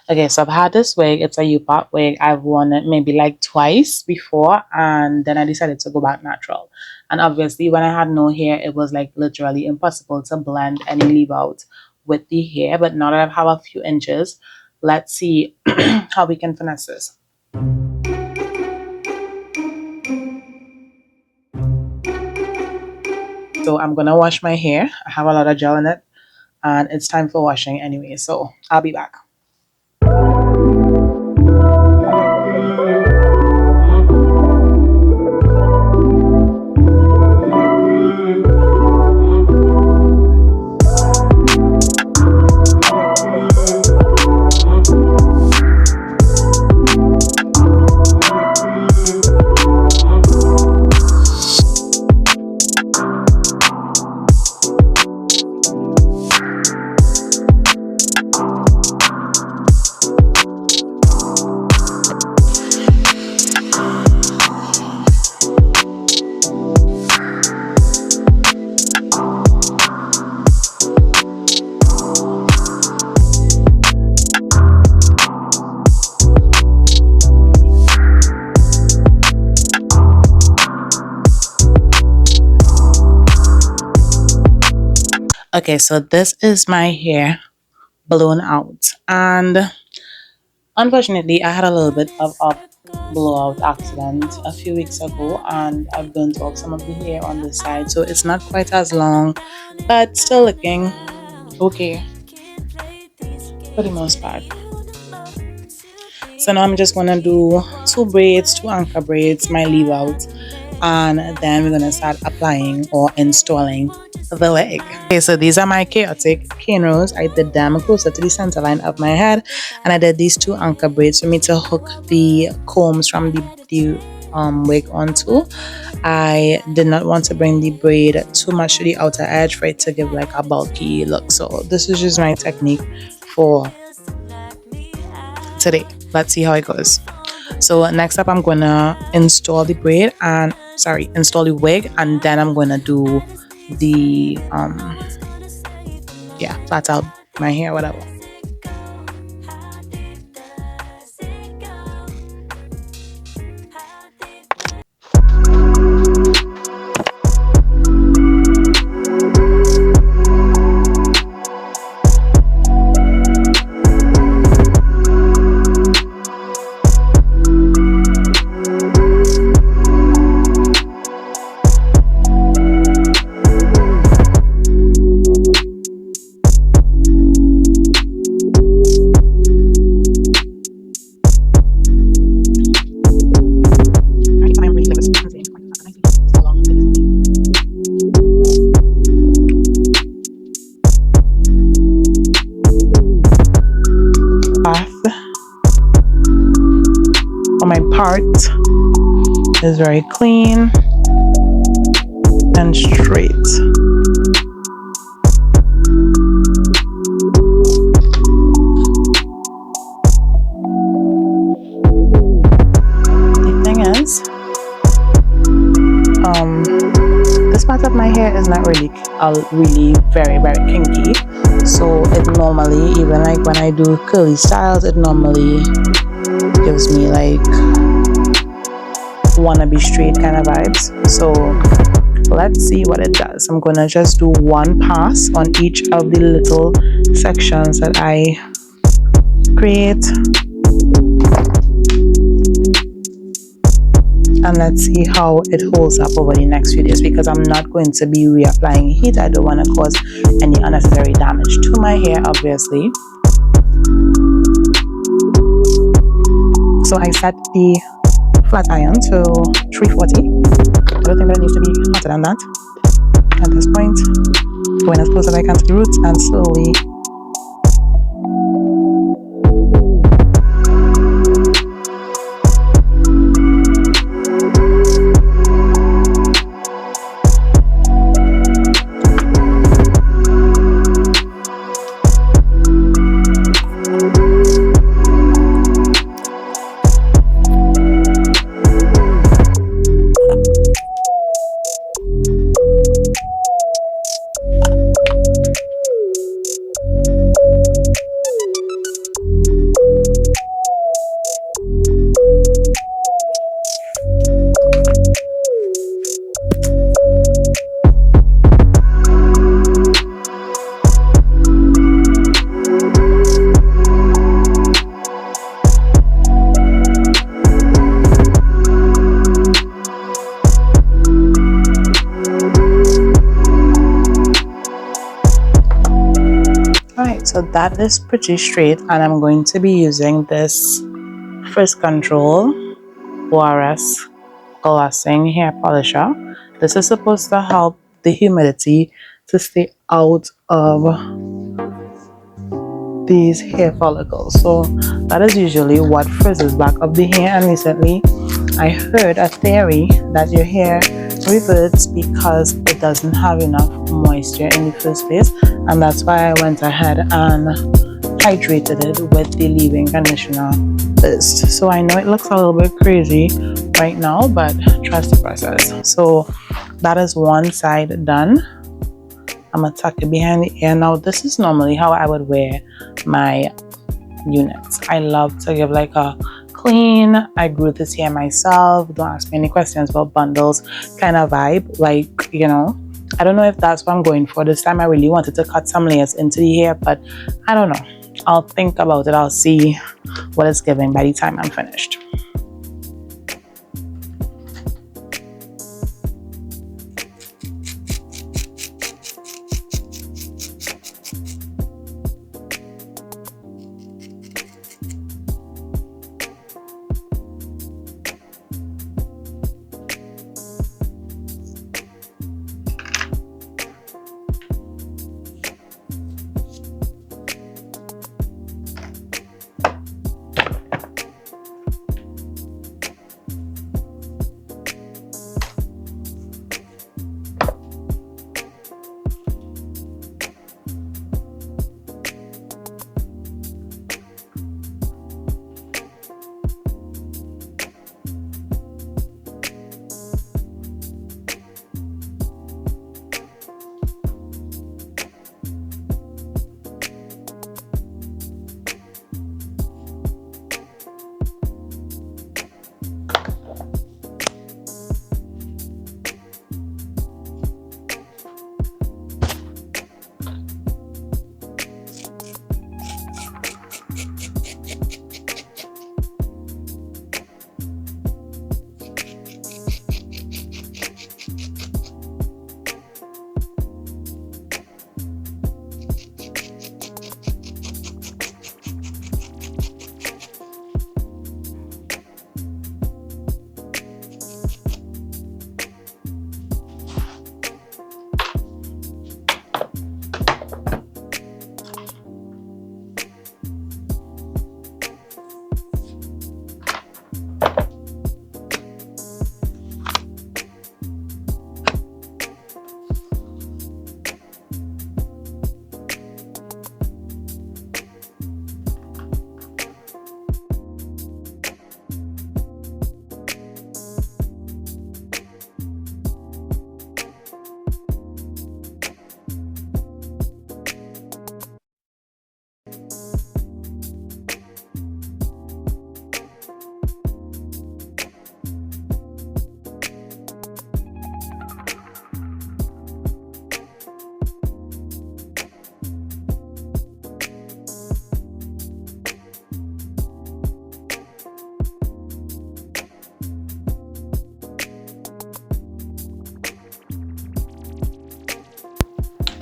Okay, so I've had this wig. It's a Upart wig. I've worn it maybe like twice before, and then I decided to go back natural. And obviously, when I had no hair, it was like literally impossible to blend any leave out with the hair. But now that I have a few inches, let's see how we can finesse this. So I'm gonna wash my hair. I have a lot of gel in it, and it's time for washing anyway. So I'll be back. Okay, so this is my hair blown out, and unfortunately, I had a little bit of a blowout accident a few weeks ago, and I've burnt off some of the hair on the side, so it's not quite as long, but still looking okay for the most part. So now I'm just gonna do two braids, two anchor braids, my leave out, and then we're gonna start applying or installing the wig. Okay, so these are my chaotic cane rows. I did them closer to the center line of my head, and I did these two anchor braids for me to hook the combs from the wig onto. I did not want to bring the braid too much to the outer edge for it to give like a bulky look. So this is just my technique for today. Let's see how it goes. So next up, I'm gonna install the braid and install the wig, and then I'm gonna do the flat out my hair, whatever. For my part is very clean and straight. The thing is, this part of my hair is not really very kinky, so it normally, even like when I do curly styles, it normally gives me like wanna be straight kind of vibes. So let's see what it does. I'm gonna just do one pass on each of the little sections that I create, and let's see how it holds up over the next few days, because I'm not going to be reapplying heat. I don't want to cause any unnecessary damage to my hair, obviously. So I set the flat iron to 340. I don't think that it needs to be hotter than that at this point. Going as close as I can to the roots and slowly so that is pretty straight, and I'm going to be using this Frizz Control ORS glossing hair polisher. This is supposed to help the humidity to stay out of these hair follicles. So that is usually what frizzes back up the hair, and recently I heard a theory that your hair reverts because it doesn't have enough moisture in the first place, and that's why I went ahead and hydrated it with the leave-in conditioner first. So I know it looks a little bit crazy right now, but trust the process. So that is one side done. I'm gonna tuck it behind the ear. Now this is normally how I would wear my units. I love to give like a clean, I grew this hair myself, don't ask me any questions about bundles kind of vibe. Like, you know, I don't know if that's what I'm going for this time. I really wanted to cut some layers into the hair, but I don't know. I'll think about it. I'll see what it's giving by the time I'm finished.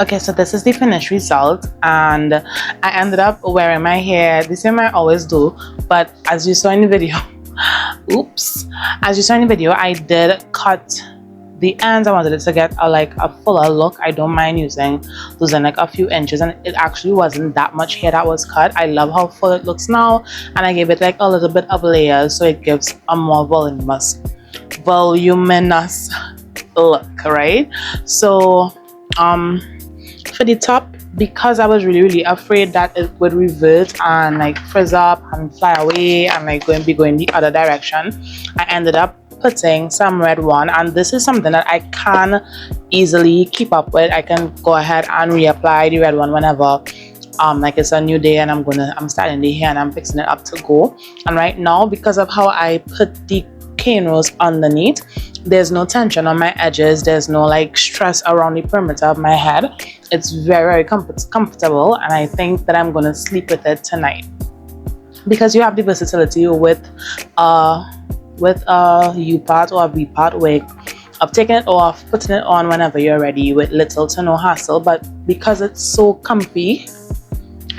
Okay, so this is the finished result, and I ended up wearing my hair the same I always do, but as you saw in the video, oops, as you saw in the video, I did cut the ends. I wanted it to get a fuller look. I don't mind losing like a few inches, and it actually wasn't that much hair that was cut. I love how full it looks now, and I gave it like a little bit of layers so it gives a more voluminous look, right? So for the top, because I was really afraid that it would revert and like frizz up and fly away and like be going the other direction, I ended up putting some red one, and this is something that I can easily keep up with. I can go ahead and reapply the red one whenever like it's a new day and I'm starting the hair and I'm fixing it up to go. And right now, because of how I put the cane rows underneath, there's no tension on my edges, there's no like stress around the perimeter of my head. It's very comfortable, and I think that I'm gonna sleep with it tonight, because you have the versatility with a U-part or a V-part wig of taking it off, putting it on whenever you're ready with little to no hassle. But because it's so comfy,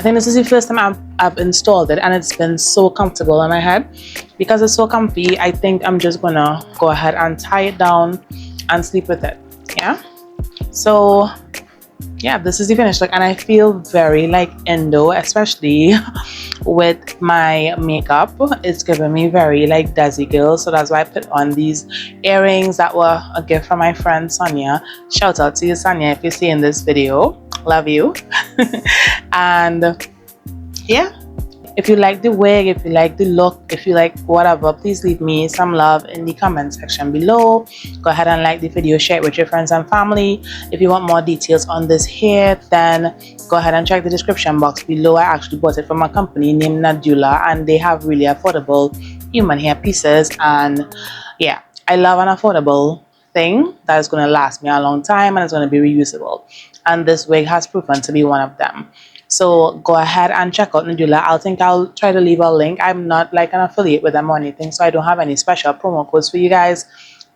I think this is the first time I've installed it, and it's been so comfortable on my head. Because it's so comfy, I think I'm just gonna go ahead and tie it down and sleep with it. Yeah, so yeah, this is the finished look, and I feel very like Indo, especially with my makeup. It's giving me very like Desi girl, so that's why I put on these earrings that were a gift from my friend Sonia. Shout out to you, Sonia, if you're seeing this video. Love you. And yeah, if you like the wig, if you like the look, if you like whatever, please leave me some love in the comment section below. Go ahead and like the video, share it with your friends and family. If you want more details on this hair, then go ahead and check the description box below. I actually bought it from a company named Nadula, and they have really affordable human hair pieces. And yeah, I love an affordable thing that is going to last me a long time and it's going to be reusable, and this wig has proven to be one of them. So go ahead and check out Nadula. I'll try to leave a link. I'm not like an affiliate with them or anything, so I don't have any special promo codes for you guys,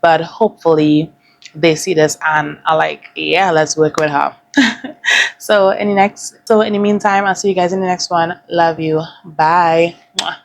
but hopefully they see this and are like, yeah, let's work with her. So in the meantime, I'll see you guys in the next one. Love you. Bye. Mwah.